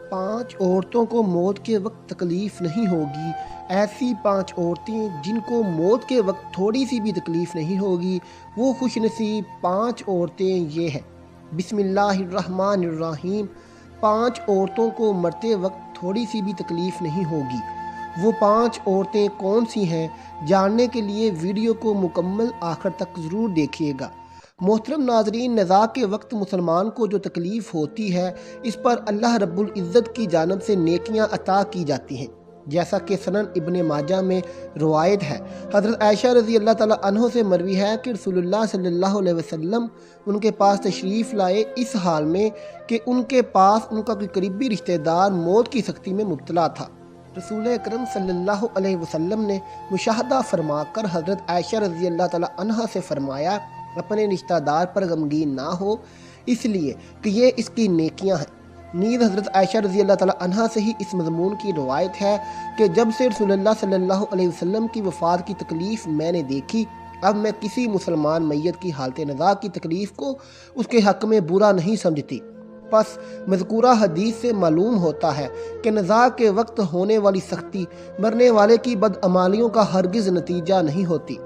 5 औरतों को मौत के वक्त तकलीफ़ नहीं होगी। ऐसी 5 औरतें जिनको मौत के वक्त थोड़ी सी भी तकलीफ़ नहीं होगी, वो खुशनसीब 5 औरतें ये हैं। बिस्मिल्लाहिर्रहमानिर्रहीम। 5 औरतों को मरते वक्त थोड़ी सी भी तकलीफ़ नहीं होगी। वो 5 औरतें कौन सी हैं, जानने के लिए वीडियो को मुकम्मल आखिर तक ज़रूर देखिएगा। मोहतरम नाजरीन, नज़ा के वक्त मुसलमान को जो तकलीफ़ होती है, इस पर अल्लाह रब्बुल इज़्ज़त की जानब से नेकियां अता की जाती हैं। जैसा कि सनन इब्ने माजा में रवायत है, हज़रत आयशा रज़ी अल्लाह ताला अन्हो से मरवी है कि रसूलुल्लाह सल्लल्लाहु अलैहि वसल्लम उनके पास तशरीफ़ लाए इस हाल में कि उनके पास उनका कोई करीबी रिश्तेदार मौत की सख्ती में मुब्तला था। रसूल अकरम सल्लल्लाहु अलैहि वसल्लम ने मुशाहदा फरमाकर हज़रत आयशा रज़ी अल्लाह ताला अन्हा से फरमाया, अपने रिश्तेदार पर गमगीन ना हो, इसलिए कि ये इसकी नेकियां हैं। नीज़ हज़रत आयशा रज़ी अल्लाह ताला अन्हा से ही इस मज़मून की रवायत है कि जब से रसूलुल्लाह सल्लल्लाहु अलैहि वसल्लम की वफ़ात की तकलीफ़ मैंने देखी, अब मैं किसी मुसलमान मैयत की हालत नज़ा की तकलीफ़ को उसके हक़ में बुरा नहीं समझती। बस मज़कूरा हदीस से मालूम होता है कि नज़ा के वक्त होने वाली सख्ती मरने वाले की बदअमालियों का हरगिज़ नतीजा नहीं होती।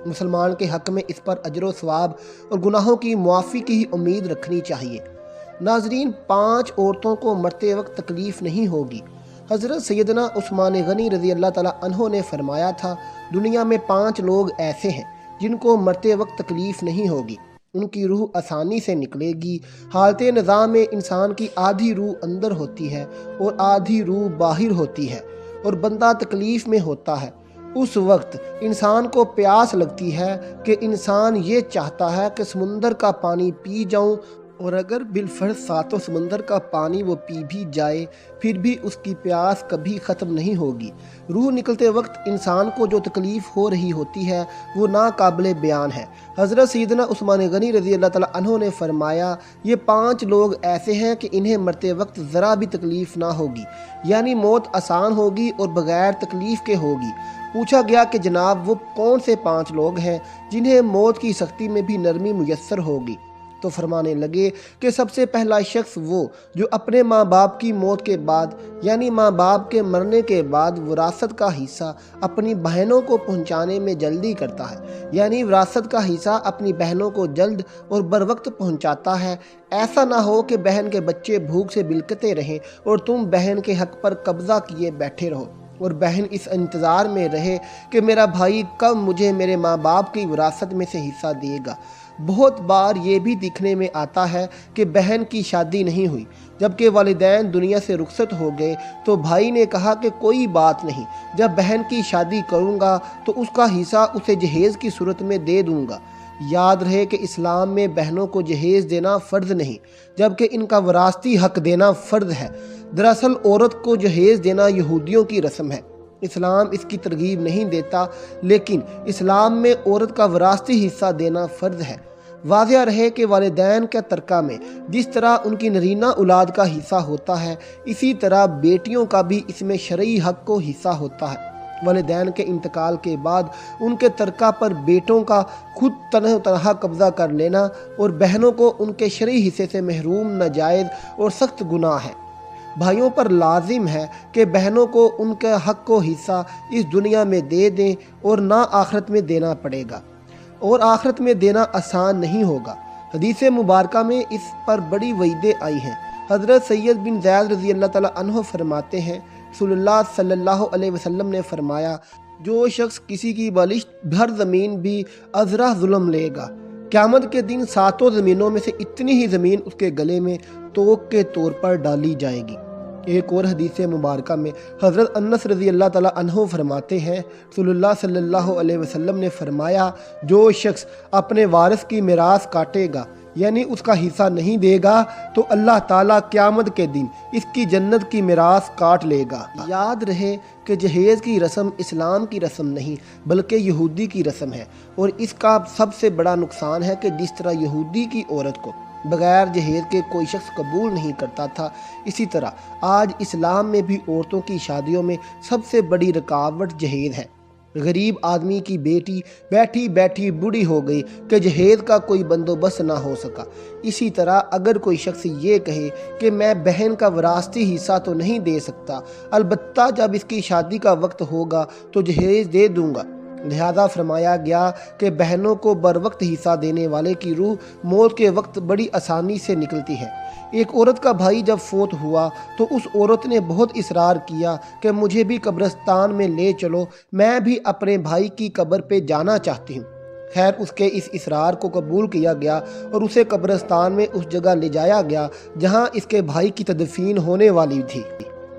मुसलमान के हक़ में इस पर अजर व सवाब और गुनाहों की मुआफ़ी की ही उम्मीद रखनी चाहिए। नाजरीन, 5 औरतों को मरते वक्त तकलीफ़ नहीं होगी। हज़रत सैयदना उस्मान गनी रज़ी अल्लाह ताला अन्हो ने फरमाया था, दुनिया में 5 लोग ऐसे हैं जिनको मरते वक्त तकलीफ़ नहीं होगी। उनकी रूह आसानी से निकलेगी। हालत नज़ा में इंसान की आधी रूह अंदर होती है और आधी रूह बाहर होती है और बंदा तकलीफ़ में होता है। उस वक्त इंसान को प्यास लगती है कि इंसान ये चाहता है कि समुंदर का पानी पी जाऊं, और अगर बिलफर्ज सातों समुंदर का पानी वो पी भी जाए, फिर भी उसकी प्यास कभी ख़त्म नहीं होगी। रूह निकलते वक्त इंसान को जो तकलीफ़ हो रही होती है वो नाकाबिले बयान है। हज़रत सैयदना उस्मान गनी रज़ी अल्लाह ताला अन्हो ने फरमाया, ये 5 लोग ऐसे हैं कि इन्हें मरते वक्त ज़रा भी तकलीफ़ ना होगी, यानी मौत आसान होगी और बग़ैर तकलीफ़ के होगी। पूछा गया कि जनाब वो कौन से 5 लोग हैं जिन्हें मौत की सख्ती में भी नरमी मुयस्सर होगी? तो फरमाने लगे कि सबसे पहला शख्स वो जो अपने माँ बाप की मौत के बाद, यानी माँ बाप के मरने के बाद विरासत का हिस्सा अपनी बहनों को पहुँचाने में जल्दी करता है, यानी विरासत का हिस्सा अपनी बहनों को जल्द और बर वक्त पहुँचाता है। ऐसा ना हो कि बहन के बच्चे भूख से बिलकते रहें और तुम बहन के हक़ पर कब्ज़ा किए बैठे रहो, और बहन इस इंतज़ार में रहे कि मेरा भाई कब मुझे मेरे माँ बाप की विरासत में से हिस्सा देगा। बहुत बार ये भी दिखने में आता है कि बहन की शादी नहीं हुई, जबकि वालिदैन दुनिया से रुखसत हो गए, तो भाई ने कहा कि कोई बात नहीं, जब बहन की शादी करूँगा तो उसका हिस्सा उसे जहेज़ की सूरत में दे दूँगा। याद रहे कि इस्लाम में बहनों को जहेज़ देना फ़र्ज़ नहीं, जबकि इनका वरासती हक़ देना फ़र्ज़ है। दरअसल औरत को जहेज़ देना यहूदियों की रस्म है। इस्लाम इसकी तरगीब नहीं देता, लेकिन इस्लाम में औरत का वरासती हिस्सा देना फ़र्ज़ है। वाज़िह रहे कि वालिदैन के तरका में जिस तरह उनकी नरीना औलाद का हिस्सा होता है, इसी तरह बेटियों का भी इसमें शरई हक़ को हिस्सा होता है। वालिदैन के इंतकाल के बाद उनके तरका पर बेटों का खुद तनहा कब्ज़ा कर लेना और बहनों को उनके शरई हिस्से से महरूम नाजायज़ और सख्त गुनाह है। भाइयों पर लाजिम है कि बहनों को उनके हक़ को हिस्सा इस दुनिया में दे दें और ना आखिरत में देना पड़ेगा, और आखिरत में देना आसान नहीं होगा। हदीस मुबारका में इस पर बड़ी वईदें आई हैं। हज़रत सैयद बिन ज़ैद रज़ी अल्लाह ताला अन्हो फरमाते हैं, रसूलुल्लाह सल्लल्लाहु अलैहि वसल्लम ने फरमाया, जो शख्स किसी की बालिश्त भर ज़मीन भी अज़रा जुल्म लेगा, क़यामत के दिन 7 ज़मीनों में से इतनी ही ज़मीन उसके गले में तोक के तौर पर डाली जाएगी। एक और हदीस मुबारका में हज़रत अनस रज़ी अल्लाह ताला अन्हो फरमाते हैं, रसूलुल्लाह सल्लल्लाहु अलैहि वसल्लम ने फरमाया, जो शख्स अपने वारिस की मिरास काटेगा, यानी उसका हिस्सा नहीं देगा, तो अल्लाह ताला क़यामत के दिन इसकी जन्नत की मिरास काट लेगा। याद रहे कि जहेज़ की रस्म इस्लाम की रस्म नहीं बल्कि यहूदी की रस्म है, और इसका सबसे बड़ा नुकसान है कि जिस तरह यहूदी की औरत को बग़ैर जहेज़ के कोई शख्स कबूल नहीं करता था, इसी तरह आज इस्लाम में भी औरतों की शादियों में सबसे बड़ी रुकावट जहेज़ है। غریب آدمی کی بیٹی بیٹھی بیٹھی بوڑھی ہو گئی کہ جہیز کا کوئی بندوبست نہ ہو سکا۔ اسی طرح اگر کوئی شخص یہ کہے کہ میں بہن کا وراثتی حصہ تو نہیں دے سکتا، البتہ جب اس کی شادی کا وقت ہوگا تو جہیز دے دوں گا، لہذا فرمایا گیا کہ بہنوں کو بروقت حصہ دینے والے کی روح موت کے وقت بڑی آسانی سے نکلتی ہے۔ ایک عورت کا بھائی جب فوت ہوا تو اس عورت نے بہت اصرار کیا کہ مجھے بھی قبرستان میں لے چلو، میں بھی اپنے بھائی کی قبر پہ جانا چاہتی ہوں۔ خیر اس کے اس اصرار کو قبول کیا گیا اور اسے قبرستان میں اس جگہ لے جایا گیا جہاں اس کے بھائی کی تدفین ہونے والی تھی۔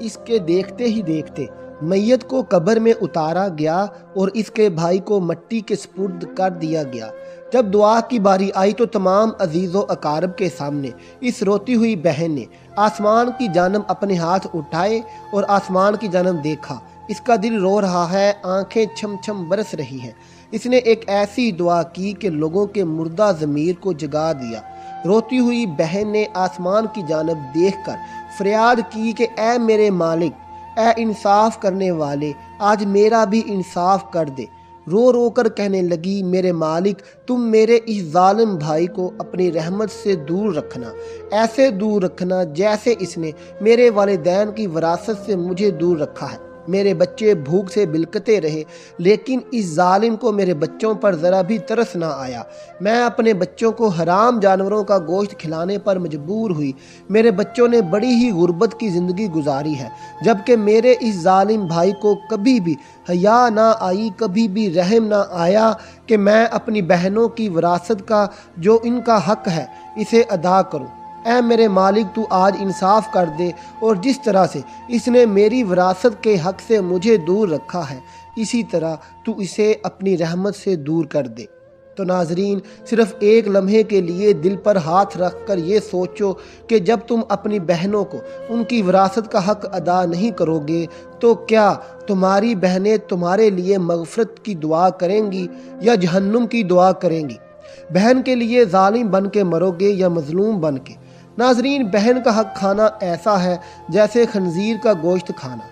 اس کے دیکھتے ہی دیکھتے میت کو قبر میں اتارا گیا اور اس کے بھائی کو مٹی کے سپرد کر دیا گیا۔ جب دعا کی باری آئی تو تمام عزیز و اقارب کے سامنے اس روتی ہوئی بہن نے آسمان کی جانب اپنے ہاتھ اٹھائے اور آسمان کی جانب دیکھا۔ اس کا دل رو رہا ہے، آنکھیں چھم چھم برس رہی ہیں۔ اس نے ایک ایسی دعا کی کہ لوگوں کے مردہ ضمیر کو جگا دیا۔ روتی ہوئی بہن نے آسمان کی جانب دیکھ کر فریاد کی کہ اے میرے مالک، اے انصاف کرنے والے، آج میرا بھی انصاف کر دے۔ رو رو کر کہنے لگی، میرے مالک تم میرے اس ظالم بھائی کو اپنی رحمت سے دور رکھنا، ایسے دور رکھنا جیسے اس نے میرے والدین کی وراثت سے مجھے دور رکھا ہے۔ میرے بچے بھوک سے بلکتے رہے لیکن اس ظالم کو میرے بچوں پر ذرا بھی ترس نہ آیا۔ میں اپنے بچوں کو حرام جانوروں کا گوشت کھلانے پر مجبور ہوئی۔ میرے بچوں نے بڑی ہی غربت کی زندگی گزاری ہے، جبکہ میرے اس ظالم بھائی کو کبھی بھی حیا نہ آئی، کبھی بھی رحم نہ آیا کہ میں اپنی بہنوں کی وراثت کا جو ان کا حق ہے اسے ادا کروں۔ اے میرے مالک تو آج انصاف کر دے اور جس طرح سے اس نے میری وراثت کے حق سے مجھے دور رکھا ہے اسی طرح تو اسے اپنی رحمت سے دور کر دے۔ تو ناظرین، صرف ایک لمحے کے لیے دل پر ہاتھ رکھ کر یہ سوچو کہ جب تم اپنی بہنوں کو ان کی وراثت کا حق ادا نہیں کرو گے تو کیا تمہاری بہنیں تمہارے لیے مغفرت کی دعا کریں گی یا جہنم کی دعا کریں گی؟ بہن کے لیے ظالم بن کے مرو گے یا مظلوم بن کے؟ ناظرین، بہن کا حق کھانا ایسا ہے جیسے خنزیر کا گوشت کھانا۔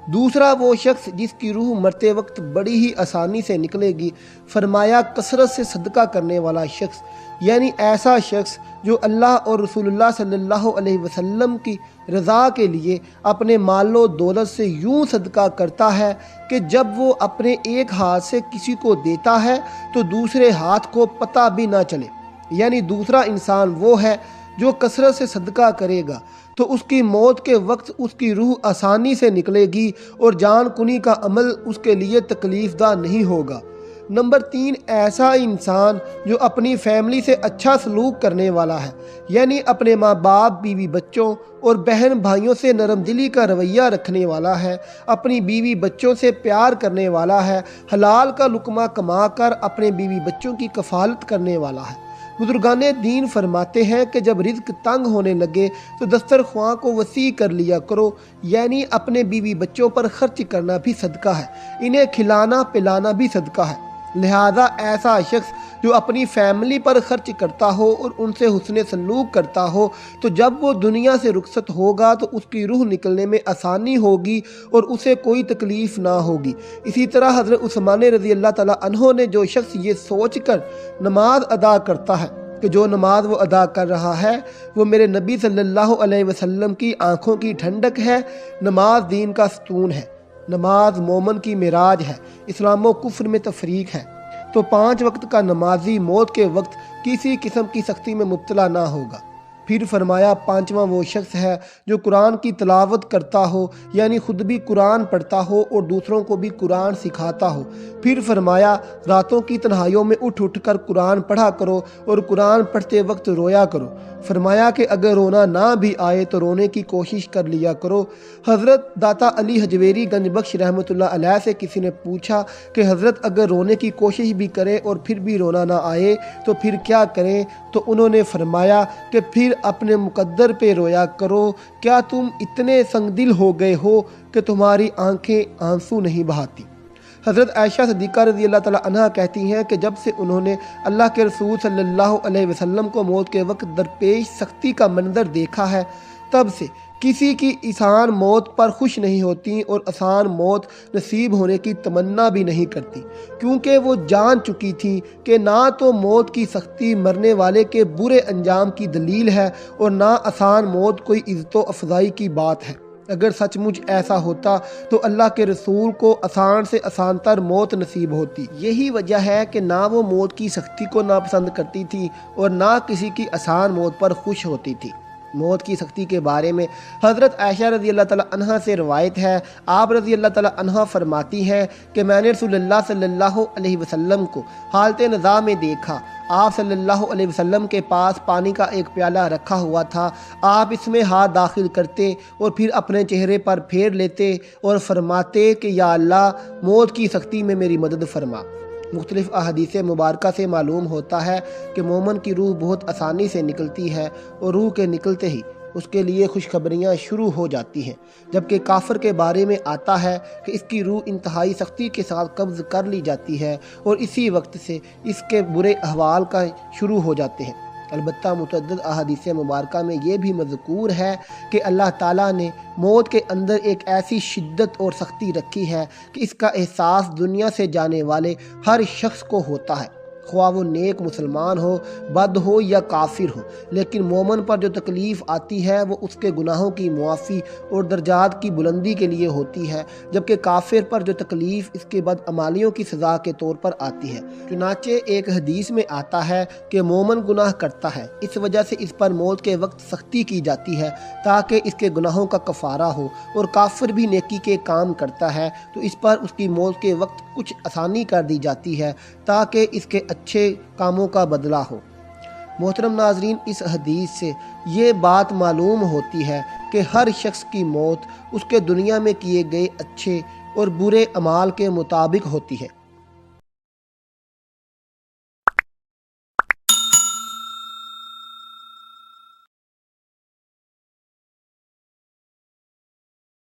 دوسرا وہ شخص جس کی روح مرتے وقت بڑی ہی آسانی سے نکلے گی، فرمایا کثرت سے صدقہ کرنے والا شخص، یعنی ایسا شخص جو اللہ اور رسول اللہ صلی اللہ علیہ وسلم کی رضا کے لیے اپنے مال و دولت سے یوں صدقہ کرتا ہے کہ جب وہ اپنے ایک ہاتھ سے کسی کو دیتا ہے تو دوسرے ہاتھ کو پتہ بھی نہ چلے۔ یعنی دوسرا انسان وہ ہے جو کثرت سے صدقہ کرے گا تو اس کی موت کے وقت اس کی روح آسانی سے نکلے گی اور جان کنی کا عمل اس کے لیے تکلیف دہ نہیں ہوگا۔ نمبر 3، ایسا انسان جو اپنی فیملی سے اچھا سلوک کرنے والا ہے، یعنی اپنے ماں باپ، بیوی بچوں اور بہن بھائیوں سے نرم دلی کا رویہ رکھنے والا ہے، اپنی بیوی بچوں سے پیار کرنے والا ہے، حلال کا لقمہ کما کر اپنے بیوی بچوں کی کفالت کرنے والا ہے۔ بزرگان دین فرماتے ہیں کہ جب رزق تنگ ہونے لگے تو دسترخواں کو وسیع کر لیا کرو، یعنی اپنے بیوی بچوں پر خرچ کرنا بھی صدقہ ہے، انہیں کھلانا پلانا بھی صدقہ ہے۔ لہذا ایسا شخص جو اپنی فیملی پر خرچ کرتا ہو اور ان سے حسن سلوک کرتا ہو تو جب وہ دنیا سے رخصت ہوگا تو اس کی روح نکلنے میں آسانی ہوگی اور اسے کوئی تکلیف نہ ہوگی۔ اسی طرح حضرت عثمان رضی اللہ تعالیٰ عنہ نے جو شخص یہ سوچ کر نماز ادا کرتا ہے کہ جو نماز وہ ادا کر رہا ہے وہ میرے نبی صلی اللہ علیہ وسلم کی آنکھوں کی ٹھنڈک ہے، نماز دین کا ستون ہے، نماز مومن کی معراج ہے، اسلام و کفر میں تفریق ہے، تو 5 وقت کا نمازی موت کے وقت کسی قسم کی سختی میں مبتلا نہ ہوگا۔ پھر فرمایا 5واں وہ شخص ہے جو قرآن کی تلاوت کرتا ہو، یعنی خود بھی قرآن پڑھتا ہو اور دوسروں کو بھی قرآن سکھاتا ہو۔ پھر فرمایا راتوں کی تنہائیوں میں اٹھ اٹھ کر قرآن پڑھا کرو اور قرآن پڑھتے وقت رویا کرو۔ فرمایا کہ اگر رونا نہ بھی آئے تو رونے کی کوشش کر لیا کرو۔ حضرت داتا علی حجویری گنج بخش رحمۃ اللہ علیہ سے کسی نے پوچھا کہ حضرت اگر رونے کی کوشش بھی کریں اور پھر بھی رونا نہ آئے تو پھر کیا کریں؟ تو انہوں نے فرمایا کہ پھر اپنے مقدر پہ رویا کرو، کیا تم اتنے سنگ دل ہو گئے ہو کہ تمہاری آنکھیں آنسو نہیں بہاتی؟ حضرت عائشہ صدیقہ رضی اللہ تعالیٰ عنہ کہتی ہیں کہ جب سے انہوں نے اللہ کے رسول صلی اللہ علیہ وسلم کو موت کے وقت درپیش سختی کا منظر دیکھا ہے تب سے किसी की आसान मौत पर खुश नहीं होती और आसान मौत नसीब होने की तमन्ना भी नहीं करती, क्योंकि वो जान चुकी थी कि ना तो मौत की सख्ती मरने वाले के बुरे अंजाम की दलील है और ना आसान मौत कोई इज़्ज़त अफजाई की बात है। अगर सचमुच ऐसा होता तो अल्लाह के रसूल को आसान से आसान तर मौत नसीब होती। यही वजह है कि ना वो मौत की सख्ती को नापसंद करती थी और ना किसी की आसान मौत पर खुश होती थी। मौत की सख्ती के बारे में हज़रत आयशा रज़ी अल्लाह ताला अन्हा से रवायत है। आप रज़ी अल्लाह ताला अन्हा फरमाती हैं कि मैंने रसूलुल्लाह सल्लल्लाहु अलैहि वसल्लम को हालत नज़ा में देखा। आप सल्लल्लाहु अलैहि वसल्लम के पास पानी का एक प्याला रखा हुआ था। आप इसमें हाथ दाखिल करते और फिर अपने चेहरे पर फेर लेते और फरमाते कि या अल्लाह मौत की सख्ती में मेरी मदद फरमा। मुख्तलिफ़ अहादीस मुबारका से मालूम होता है कि मोमन की रूह बहुत आसानी से निकलती है और रूह के निकलते ही उसके लिए खुशखबरियाँ शुरू हो जाती हैं, जबकि काफिर के बारे में आता है कि इसकी रूह इंतहाई सख्ती के साथ कब्ज़ कर ली जाती है और इसी वक्त से इसके बुरे अहवाल का शुरू हो जाते हैं। अलबत्ता मुतअद्दिद अहादीस मुबारका में ये भी मज़कूर है कि अल्लाह ताला ने मौत के अंदर एक ऐसी शिद्दत और सख्ती रखी है कि इसका एहसास दुनिया से जाने वाले हर शख्स को होता है, ख्वाह वो नेक मुसलमान हो, बद हो या काफिर हो। लेकिन मोमन पर जो तकलीफ़ आती है वो उसके गुनाहों की मुआफ़ी और दर्जात की बुलंदी के लिए होती है, जबकि काफिर पर जो तकलीफ़ इसके बदअमालियों की सज़ा के तौर पर आती है। चुनाचे एक हदीस में आता है कि मोमन गुनाह करता है, इस वजह से इस पर मौत के वक्त सख्ती की जाती है ताकि इसके गुनाहों का कफ़ारा हो, और काफिर भी नेकी के काम करता है तो इस पर उसकी मौत के वक्त कुछ आसानी कर दी जाती है ताकि इसके अच्छे कामों का बदला हो। मोहतरम नाजरीन, इस हदीस से ये बात मालूम होती है कि हर शख्स की मौत उसके दुनिया में किए गए अच्छे और बुरे अमाल के मुताबिक होती है।